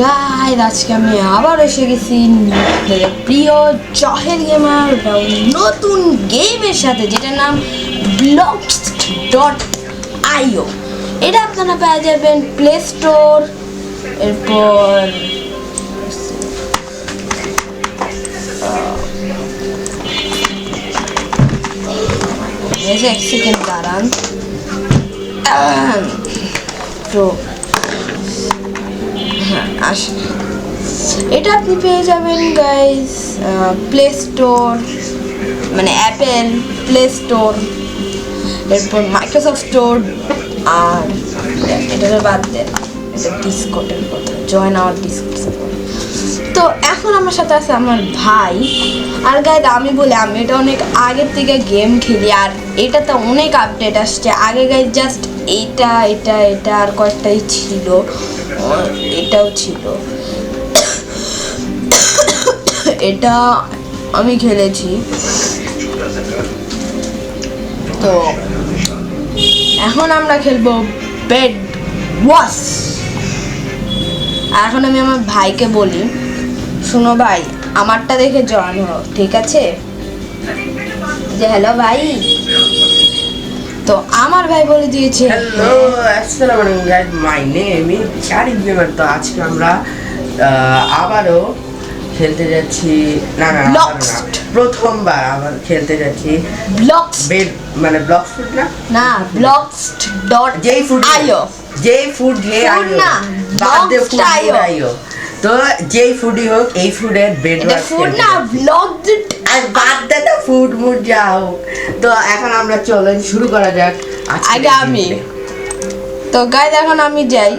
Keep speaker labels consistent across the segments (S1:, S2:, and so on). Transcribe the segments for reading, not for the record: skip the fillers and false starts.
S1: Guys আজকে আমি আবার এসে গেছি প্রিয় জাহেল গেমার নতুন গেমের সাথে, যেটার নাম blocks.io। এটা আপনারা পেয়ে যাবেন প্লে স্টোর, এরপর এক সেকেন্ড দাঁড়ান। তো এটা আপনি পেয়ে যাবেন গাইস প্লে স্টোর, মানে অ্যাপেল প্লে স্টোর, এরপর মাইক্রোসফট স্টোর। আর এটা বাদ দেন, এটা ডিসকর্ডের কথা, জয়েন আওয়ার ডিসকর্ড। তো এখন আমার সাথে আছে আমার ভাই। আর গাইস আমি বলি, আমি এটা অনেক আগের থেকে গেম খেলি, আর এটাতে অনেক আপডেট আসছে। আগে গাইস জাস্ট এটা এটা এটা আর কয়েকটাই ছিল, এটাও ছিল। এটা আমি খেলেছি। তো এখন আমরা খেলবো বেড ওয়াশ। এখন আমি আমার ভাইকে বলি, শোনো ভাই, আমারটা দেখে জয়েন হও, ঠিক আছে? যে হ্যালো ভাই। তো আমার ভাই বলে দিয়েছে
S2: হ্যালো আসসালামু আলাইকুম guys, my name is Sharif gamer. তো আজকে আমরা আবারও খেলতে যাচ্ছি, না প্রথমবার আবার খেলতে যাচ্ছি
S1: ব্লকস
S2: বেড, মানে ব্লকস ফুড
S1: না blocks.io
S2: যেই ফুড যে
S1: না,
S2: বাদ দে ফুড
S1: blocks.io।
S2: আইও। তো যেই ফুডই হোক, এই ফুডের বেড
S1: এটা ফুড না, ব্লগস।
S2: আর বাদ দে তো ফুড মুড যা হোক। তো এখন আমরা চলেন শুরু করা যাক।
S1: আগে আমি তো গাইস এখন আমি যাই,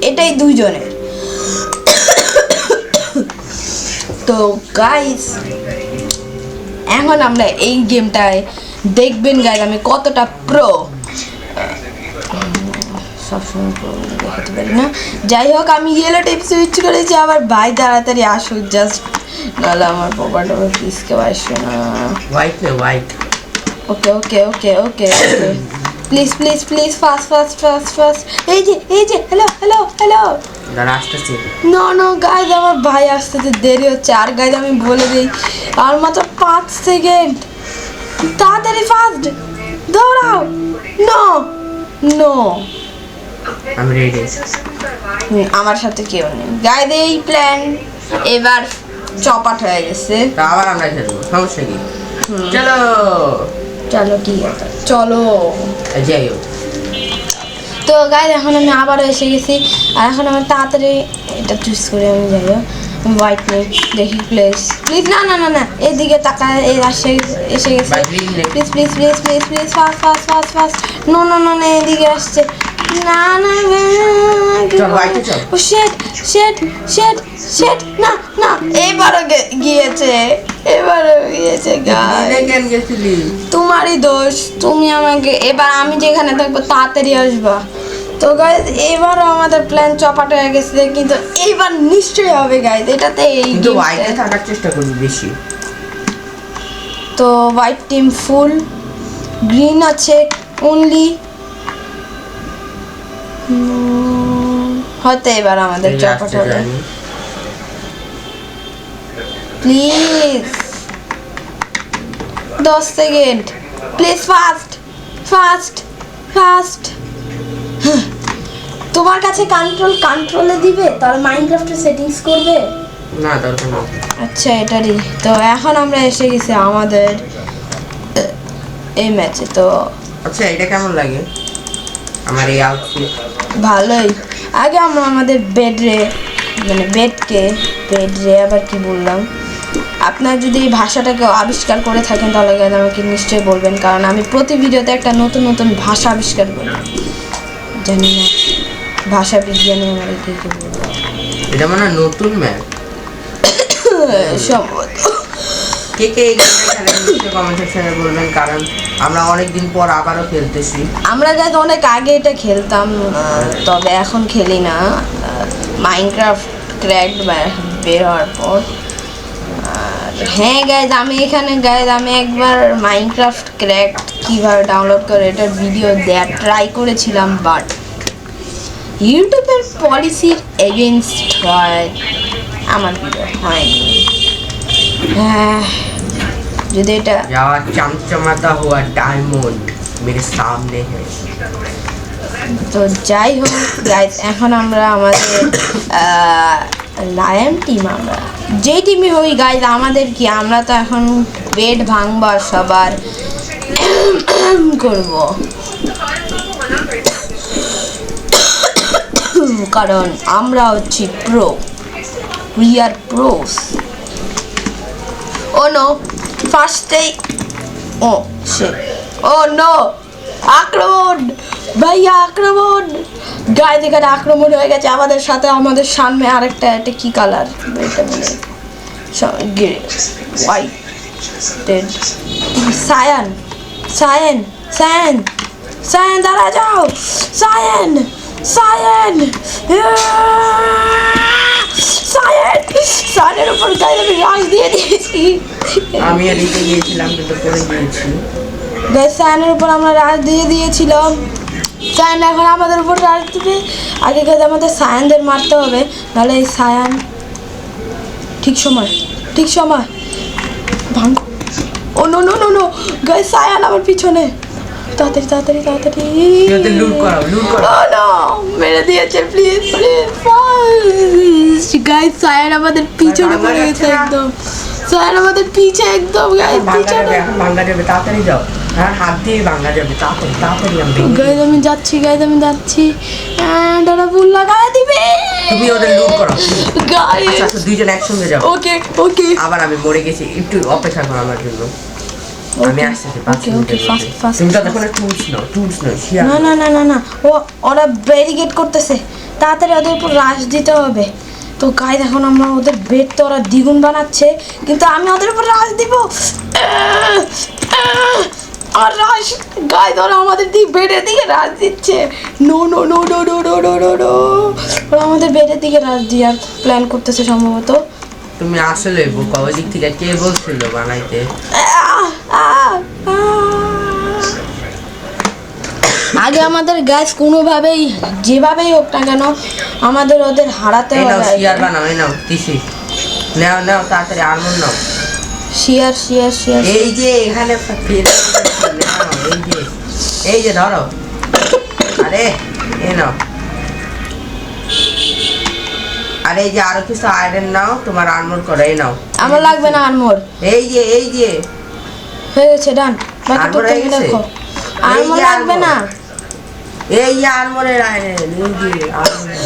S1: এটাই দুইজনের। তো গাইস এখন আমরা এই গেমটায় দেখবেন গাইস আমি কতটা প্রো। সবসময় প্রো দেখাতে পারি না, যাই হোক আমি ইয়েলো টেপ সুইচ করেছি। আবার ভাই তাড়াতাড়ি আসুক জাস্ট, নাহলে আমার প্রপার্ট প্লিজকে আসবে না।
S2: হোয়াইট না white.
S1: Okay okay okay okay okay, please please please, fast fast fast fast. এই যে হ্যালো হ্যালো হ্যালো।
S2: দাঁড়া আসতেছি।
S1: নো নো গাইজ, আমার ভাই আসতে দেরি হচ্ছে। আর গাইজ আমি বলে দিই, আর মাত্র 5 সেকেন্ড, তাড়াতাড়ি ফাস্ট দৌড়াও। নো নো,
S2: আমি রেডি।
S1: আমার সাথে কেউ নেই গাইজ। এই প্ল্যান এবার চপাট হয়ে গেছে।
S2: তা আবার আমরা খেলবো, সমস্যা কি? চলো
S1: চলো ঠিক আছে, চলো।
S2: যাই হোক।
S1: তো গাইজ এখন আমি আবারও এসে গেছি। আর এখন আমি তাড়াতাড়ি এটা চুজ করে আমি যাই হোয়াইট নেই, দেখি প্লিজ প্লিজ। না না না না, এদিকে তাকায়, এই এসে গেছে। Please please please please please, fast fast fast fast. No no no না, এদিকে আসছে। না না শেট শেট শেট শেট, না না, এবারও গিয়েছে, এবারও গিয়েছে গাইস। তোমারই দোষ, তুমি আমাকে, এবার আমি যেখানে থাকবো তাড়াতাড়ি আসবা। তো গাইজ এবারও আমাদের প্ল্যান চপাট হয়ে গেছে, কিন্তু এইবার নিশ্চয়ই হবে গাইজ। এটাতে এই
S2: হোয়াইটে থাকার চেষ্টা করবি বেশি।
S1: তো হোয়াইট টিম ফুল, গ্রিন আছে অনলি। হয়তো এবার আমাদের চপাট হবে। Please 10 second, please fast fast fast. তোমার কাছে কন্ট্রোলে দিবে, তাহলে মাইনক্রাফটের সেটিংস করবে
S2: না, দরকার নেই।
S1: আচ্ছা এটারই। তো এখন আমরা এসে গেছি আমাদের এই ম্যাচে। তো
S2: আচ্ছা এটা কেমন লাগে আমার এই আউটফিট?
S1: ভালোই। আগে আমরা আমাদের বেডরে, মানে বেডরে আবার কি বললাম, আপনার যদি এই ভাষাটাকে আবিষ্কার করে থাকেন তাহলে আমাকে নিশ্চয়ই বলবেন, কারণ আমি প্রতি ভিডিওতে একটা নতুন নতুন ভাষা আবিষ্কার করি। জানি না ভাষা বিজ্ঞানে আমার কি বলবো।
S2: এটা মানে নতুন ম্যাপ
S1: সম্ভবত।
S2: কে কে এই গেমটা খেলেন নিশ্চয়ই কমেন্ট সেকশনে বলবেন, কারণ আমরা অনেক দিন পর আবারও খেলতেছি।
S1: আমরা গাইজ অনেক আগে এটা খেলতাম, তবে এখন খেলি না। মাইনক্রাফট ক্র্যাকড বের হওয়ার পর। হ্যাঁ গাইজ আমি একবার মাইনক্রাফট ক্র্যাকড কীভাবে ডাউনলোড করে এটার ভিডিও দেওয়ার ট্রাই করেছিলাম, বাট ইউটিউবের পলিসির এগেনস্ট হয় আমার ভিডিও হয়নি। যদি এটা
S2: যাওয়া চমচমাতা হুয়া ডায়মন্ড মেরে সামনে হ্যাঁ।
S1: তো যাই হোক গাইস, এখন আমরা আমাদের লায়ন টিম, আমরা যেই টিমই হই গাইস, আমাদের কি, আমরা তো এখন বেড ভাঙবা সবার করব, কারণ আমরা হচ্ছি pro, we are pros. Oh no, ফার্স্টেই ও সে, ও নো, আক্রমণ ভাইয়া, আক্রমণ গাইস, এখানে আক্রমণ হয়ে গেছে আমাদের সাথে। আমাদের সামনে আরেকটা, এটা কি কালার, এটা মানে হোয়াইট, সায়ান সায়ান সায়ান সায়ান, দাঁড়া যাও, সায়ান সায়ান সায়ান, সায়ানের উপর গাইস আমি রাশ দিয়ে দিয়েছি।
S2: আমি এদিকে গিয়েছিলাম কিন্তু পরে গিয়েছি
S1: গাইস, সায়ানের উপর আমরা রাশ দিয়ে দিয়েছিলাম। সায়ান এখন আমাদের উপর রাশ দেবে। আগে গাইস আমাদের সায়ানদের মারতে হবে, নাহলে এই সায়ান ঠিক সময় ভাঙ। Oh no no no no guys, Sayan আমার পিছনে, তাড়াতাড়ি তাড়াতাড়ি তাড়াতাড়ি,
S2: লুট করো
S1: ও নো, মেরে দিয়েছে, প্লিজ প্লিজ গাইস। সায়ান আমাদের পিছনে পড়ে গেছে একদম, সায়ান আমাদের পিছে একদম গাইস, পিছনে।
S2: ভাঙা যাবে, তাড়াতাড়ি যাও, আর হাত দিয়ে ভাঙা যাবে, তাড়াতাড়ি তাড়াতাড়ি আমি
S1: গাইস আমি যাচ্ছি, গাইস আমি যাচ্ছি, ডানা ফুল লাগায় দিবে।
S2: তুমি ওদের লুট করো
S1: গাইস।
S2: আচ্ছা দুইজন একসঙ্গে যাও।
S1: ওকে ওকে,
S2: আবার আমি মরে গেছি, একটু অপেক্ষা করো আমার জন্য, আমি আসতেছি 5
S1: ওকে
S2: মিনিটের
S1: ফাস্ট
S2: মধ্যে।
S1: ফাস্ট।
S2: তুমি তো তখন টুলস নয় শিয়ার
S1: না না না না না, ওরা ব্যারিকেড করতেছে, তাড়াতাড়ি ওদের উপর রাশ দিতে হবে। তো গাইস এখন আমরা ওদের বেড তো ওরা দ্বিগুণ বানাচ্ছে, কিন্তু আমি ওদের উপর রাশ দিব। আর রাশ গাইস, ওরা আমাদের বেডের দিকে রাশ দিচ্ছে। No no no no no no no no no, ওরা আমাদের বেডের দিকে রাশ দেওয়ার প্ল্যান করতেছে সম্ভবত।
S2: তুমি আসলে বোকা, ওই দিক থেকে কে বলছিল বানাইতে?
S1: আগে আমাদের গ্যাস কোনোভাবেই যেভাবেই হোক না কেন আমাদের ওদের হারাতে
S2: এই নাও
S1: হবে।
S2: শিয়ার বানাও, এই নাও তিসি, নাও নাও তাড়াতাড়ি আর্মর নাও।
S1: শিয়ার শিয়ার শিয়ার,
S2: এই যে এখানে ফেলে নাও, এই যে ধরো, আরে এই নাও, আরে এই যে আরো কিছু আয়রন নাও, তোমার আর্মর করো, এই নাও।
S1: আমার লাগবে না আর্মর,
S2: এই যে
S1: হয়ে গেছে, ডান। বাকি
S2: আর্মর
S1: তো
S2: হয়ে
S1: তুমি
S2: গেছে?
S1: দেখো,
S2: এই
S1: আর্মর
S2: যে
S1: লাগবে
S2: আর্মর।
S1: না।
S2: এই যে আর্মরের আয়রন, এই যে আর্মর।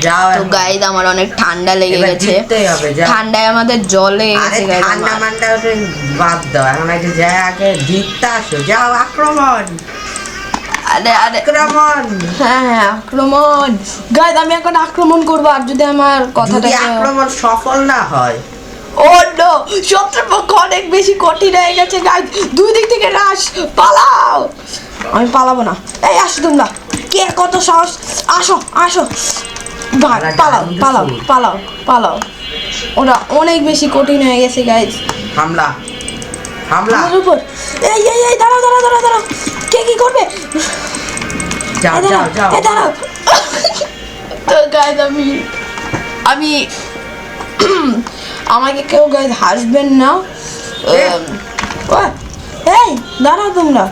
S2: যাও
S1: তো গাইস আমার অনেক ঠান্ডা লেগে
S2: এবার
S1: গেছে,
S2: জিততেই হবে, যাও।
S1: ঠান্ডায় আমাদের জল লেগে
S2: আরে
S1: গেছে গাইস।
S2: ঠান্ডা মানটা ওটা বাদ দাও, এখন আগে যাই, আগে জিততে আসো, যাও আক্রমণ
S1: আরে আরে,
S2: আক্রমণ।
S1: হ্যাঁ আক্রমণ গাইস, আমি এখন আক্রমণ করবো। আর যদি আমার কথাটা
S2: যদি আক্রমণ সফল না হয়,
S1: ও নো, শত্রুর পক্ষ অনেক বেশি কঠিন হয়ে গেছে গাইস, দুই দিক থেকে রাশ, পালাও। আমি পালাবো না, এই আসো তোমরা, কে কত সাহস, আসো আসো ভাই, পালাও পালাও পালাও পালাও, ওরা অনেক বেশি কঠিন হয়ে গেছে গাইস।
S2: হামলা হামলা,
S1: আমার উপর, এই এই এই দাঁড়াও দাঁড়াও দাঁড়াও দাঁড়াও, কে কি করবে,
S2: যাও
S1: এই
S2: যাও
S1: দাঁড়াও
S2: যাও।
S1: এই দাঁড়াও। তো গাইস আমি আমাকে কেউ গাইস হাসবেন না। এই দাঁড়াও তোমরা,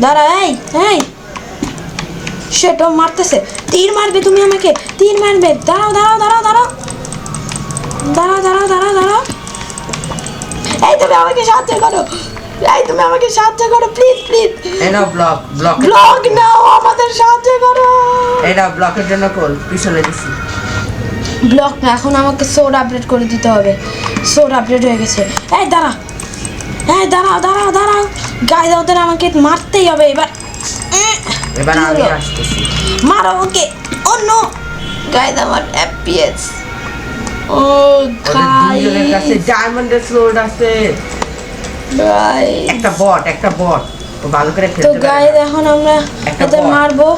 S1: দাঁড়া, এই এই সেটা মারতেছে, তীর মারবে, তুমি আমাকে তীর মারবে, দাঁড়াও দাঁড়াও দাঁড়াও দাঁড়াও দাঁড়াও দাঁড়াও দাঁড়াও দাঁড়াও, এই তুমি আমাকে সাহায্য করো, এই তুমি আমাকে সাহায্য করো, প্লিজ প্লিজ।
S2: এই নাও ব্লক,
S1: ব্লক নাও, আমাদের সাহায্য করো।
S2: এই নাও ব্লকের জন্য কল, পিছনে দিছি।
S1: ব্লক না, এখন আমাকে সোড আপডেট করে দিতে হবে, সোড আপডেট হয়ে গেছে। এই দাঁড়া, এই দাঁড়াও দাঁড়াও দাঁড়াও গাইস, ওদের আমাকে মারতেই হবে এবার।
S2: এবার
S1: কি
S2: আমি
S1: হলো?
S2: আসতেছি।
S1: মারো ওকে, ও নো গাইস, আমার এফপিএস, ও
S2: ওদের দুইজনের কাছে ডায়মন্ডের সোর্ড আছে।
S1: গাইস।
S2: একটা বট ও ভালো করে
S1: তো
S2: খেলতে পারে
S1: গাইস
S2: না।
S1: এখন আমরা
S2: একটা
S1: এদের
S2: bot।
S1: মারবো,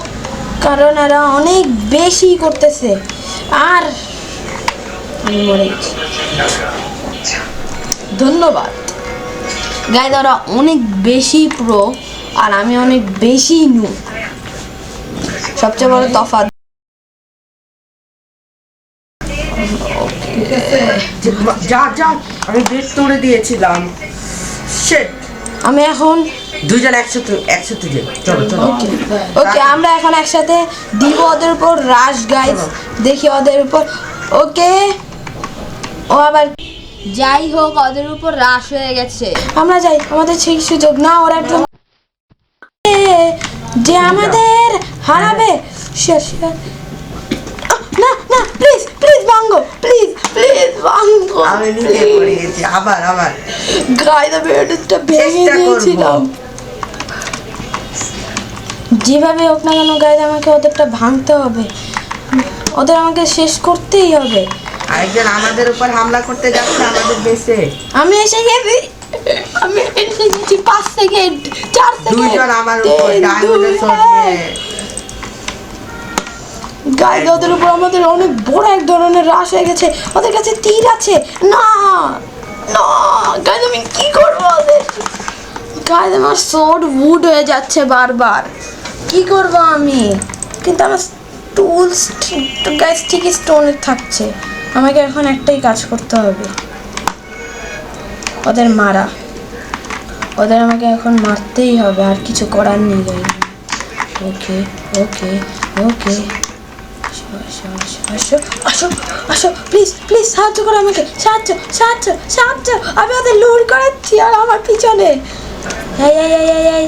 S1: কারণ এরা অনেক বেশি করতেছে। আর আমি মরে গেছি, ধন্যবাদ গাইস, ওরা অনেক বেশি প্রো আর আমি অনেক বেশি নু। সবচেয়ে বড় তফাৎ।
S2: যা যা, আমি বেড তুলে দিয়েছিলাম। শিট,
S1: আমি এখন
S2: দুজন একসাথে যাই, চলো চলো।
S1: ওকে আমরা এখন একসাথে দিব ওদের উপর রাশ গাইস, দেখি ওদের উপর। ওকে ও আবার যাই হোক ওদের উপর রাশ হয়ে গেছে, আমরা যাই, আমাদের ঠিক সুযোগ না, ওরা একদম যে আমাদের হারাবে। না না প্লিজ প্লিজ ভাঙ্গো, প্লিজ প্লিজ ভাঙ্গো।
S2: আমি নিচে পড়ে গেছি, আবার
S1: গাইস আমি এটা ভেঙে দিয়েছিলাম। যেভাবে হোক না কেন গাইস আমাকে ওদেরটা ভাঙতে হবে, ওদের আমাকে শেষ করতেই হবে।
S2: আরেকজন আমাদের উপর হামলা করতে যাচ্ছে আমাদের দেশে।
S1: আমি এসে গেছি, আমি এসে গেছি, 5 সেকেন্ড 4 সেকেন্ড।
S2: দুইজন আমার উপর ডায়মন্ডের শট নিয়ে।
S1: গাইস ওদের উপর আমাদের অনেক বড় এক ধরনের রাশ হয়ে গেছে, ওদের কাছে তীর আছে। না না গাইস আমি কি করব ওদের, গাইস আমার সোর্ড উড হয়ে যাচ্ছে বারবার, কি করব আমি? কিন্তু আমার টুলস তো গাইস ঠিকই স্টোনের থাকছে, আমাকে এখন একটাই কাজ করতে হবে, ওদের মারা, ওদের আমাকে এখন মারতেই হবে, আর কিছু করার নেই গাইস। ওকে ওকে ওকে আসো আসো আসো আসো আসো, প্লিজ প্লিজ সাহায্য করো আমাকে, সাহায্য সাহায্য সাহায্য, আমি ওদের লুর করাচ্ছি আর আমার পিছনে। এই এই এই এই এই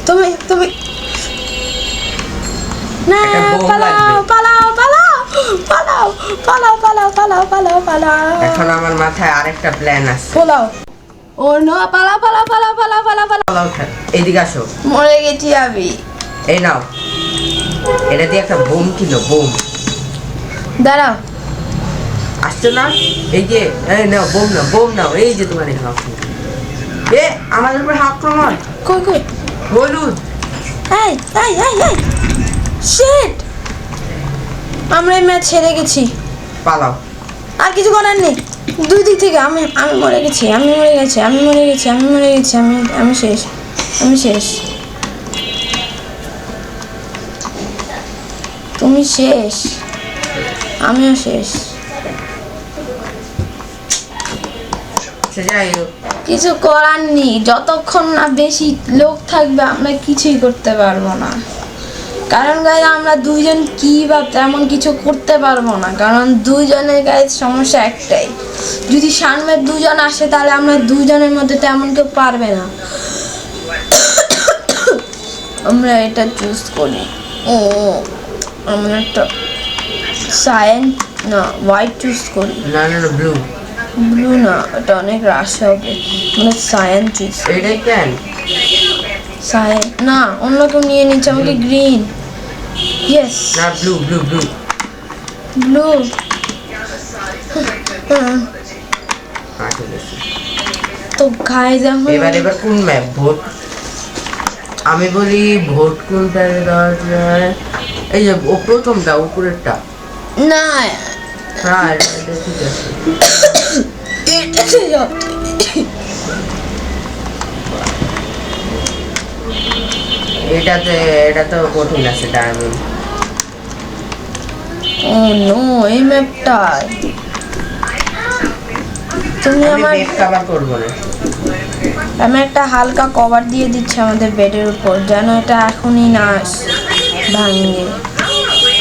S1: তুমি তুমি না, পালাও পালাও পালাও পালাও পালাও পালাও পালাও পালাও পালাও।
S2: এখন আমার মাথায় আরেকটা প্ল্যান আছে।
S1: পালাও, ও নো, পালাও পালাও পালাও পালাও পালাও পালাও।
S2: পালাও, এইদিকে আসো।
S1: মরে গেছি আমি।
S2: এই নাও, এটা দিয়ে একটা বোম কিনো, বোম।
S1: দাঁড়াও,
S2: আসছো না? এই যে, এই নাও বোম, নাও বোম, নাও। এই যে তোমার এখানে এ আমাদের উপর আক্রমণ।
S1: কই কই
S2: হলুদ,
S1: এই এই এই এই শিট, আমরা এই ম্যাচ হেরে গেছি,
S2: পালাও।
S1: আর কিছু করার নেই, দুই দিক থেকে আমি আমি মরে গেছি, আমি মরে গেছি, আমি মরে গেছি, আমি মরে গেছি, আমি আমি শেষ, আমি শেষ, তুমি শেষ, আমিও শেষ।
S2: যাই হোক,
S1: কিছু করার নেই, যতক্ষণ না বেশি লোক থাকবে আমরা কিছুই করতে পারবো না, কারণ গাইজ আমরা দুইজন কি বা তেমন কিছু করতে পারবো না, কারণ দুইজনের গাইজ সমস্যা একটাই, যদি সামনের দুজন আসে তাহলে আমরা দুইজনের মধ্যে তেমন কেউ পারবে না। আমরা এটা চুজ করি, ও আমরা একটা সায়েন্স না হোয়াইট চুজ করি,
S2: না না না, ব্লু।
S1: ব্লু না, এটা অনেক রাশ হবে, আমরা সায়েন্স চুজ,
S2: এইটাই কেন?
S1: সায়েন্স না, অন্য কেউ নিয়ে নিচ্ছে, আমাকে গ্রিন, ইয়েস
S2: না, ব্লু ব্লু ব্লু
S1: ব্লু। তো গাইজ এখন
S2: এবার কোন ম্যাপ? ভোট, আমি বলি ভোট কোনটা দেওয়া যায়? এই যে ও প্রথমটা, উপরেরটা।
S1: না
S2: হ্যাঁ, এটা ঠিক আছে। এটা তো কঠিন আছে, ডায়মন্ড।
S1: ও নো, এই ম্যাপটা তুমি
S2: আমি
S1: আমার,
S2: বেড কভার করব না।
S1: আমি একটা হালকা কভার দিয়ে দিচ্ছি আমাদের বেডের উপর, যেন এটা এখনই না ভাঙে।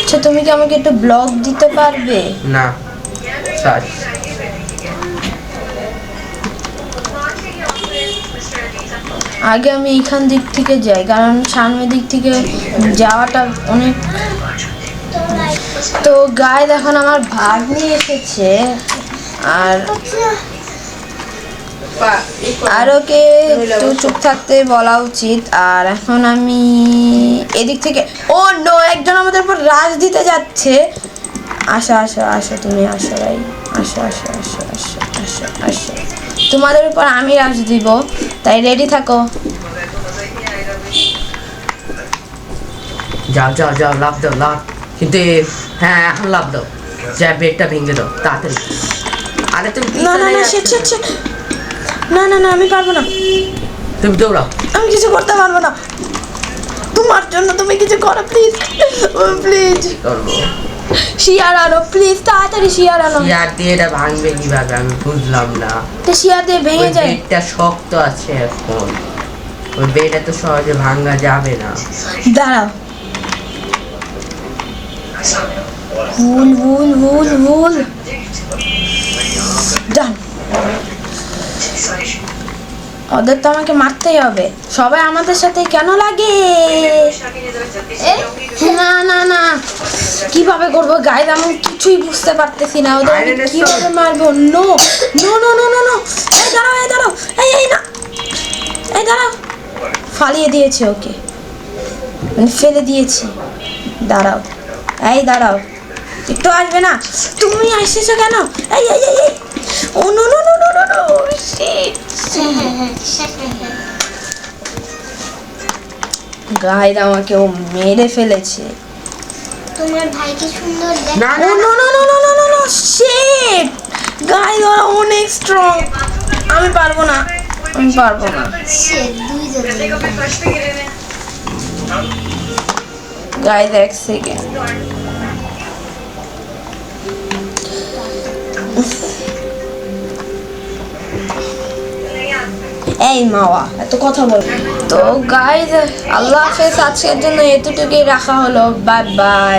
S1: আচ্ছা তুমি কি আমাকে একটু ব্লক দিতে পারবে?
S2: না, সরি।
S1: আগে আমি এইখান দিক থেকে যাই, কারণ সামনের দিক থেকে যাওয়াটা অনেক। তো গাইজ এখন আমার ভাগ্নি এসেছে, আর ওকে একটু চুপ থাকতে বলা উচিত। আর এখন আমি এদিক থেকে, ও নো, একজন আমাদের উপর রাজ দিতে যাচ্ছে। আসো আসো আসো, তুমি আসো ভাই, আসো আসো আসো আসো আসো আসো, তোমাদের উপর আমি রাজ দিব, তাই রেডি থাকো।
S2: যাও যাও যাও, লাভ দাও, লাভ। কিন্তু হ্যাঁ, এখন লাভ দাও, যা বেডটা ভেঙে দাও তাড়াতাড়ি। আরে তুমি
S1: না না না, শিট শিট শিট, না না না, আমি পারবো না,
S2: তুমি দৌড়াও।
S1: আমি কিছু করতে পারবো না, তোমার জন্য তুমি কিছু করো প্লিজ, প্লিজ
S2: করবো
S1: শিয়ার আনো প্লিজ, তাড়াতাড়ি শিয়ার আনো।
S2: ইয়ার দিয়ে এটা ভাঙবে কিভাবে আমি বুঝলাম না।
S1: তো শিয়ার দিয়ে ভেঙে যায়।
S2: বেডটা শক্ত আছে এখন, ওই বেড এত সহজে ভাঙা যাবে না।
S1: দাঁড়াও, ভুল ভুল ভুল ভুল, ডান। ওদের তো আমাকে মারতেই হবে, সবাই আমাদের সাথে কেন লাগে? না না না, কিভাবে করবো গাইজ, আমি কিছুই বুঝতে পারতেছি না। ওদের আমি কিভাবে মারবো? No no no no no no, এই দাঁড়াও, এই দাঁড়াও, এই না, এই দাঁড়াও, ফালিয়ে দিয়েছে ওকে, মানে ফেলে দিয়েছি। দাঁড়াও, এই দাঁড়াও, একটু আসবে না? তুমি আসতেছো কেন? এই এই এই এই, oh no no no no no no, guys আমাকে ও মেরে ফেলেছে।
S3: তোমার ভাইকে সুন্দর দেখ।
S2: না
S1: oh no no no no no no no, shit guys ওরা অনেক স্ট্রং, আমি পারবো না, আমি পারবো না।
S3: সে দুইজন
S1: গাইজ এক সেকেন্ড, এই মাওয়া এত কথা বল। তো গাইজ আল্লাহ হাফেজ, আজকের জন্য এতটুকুই রাখা হলো, বাই বাই।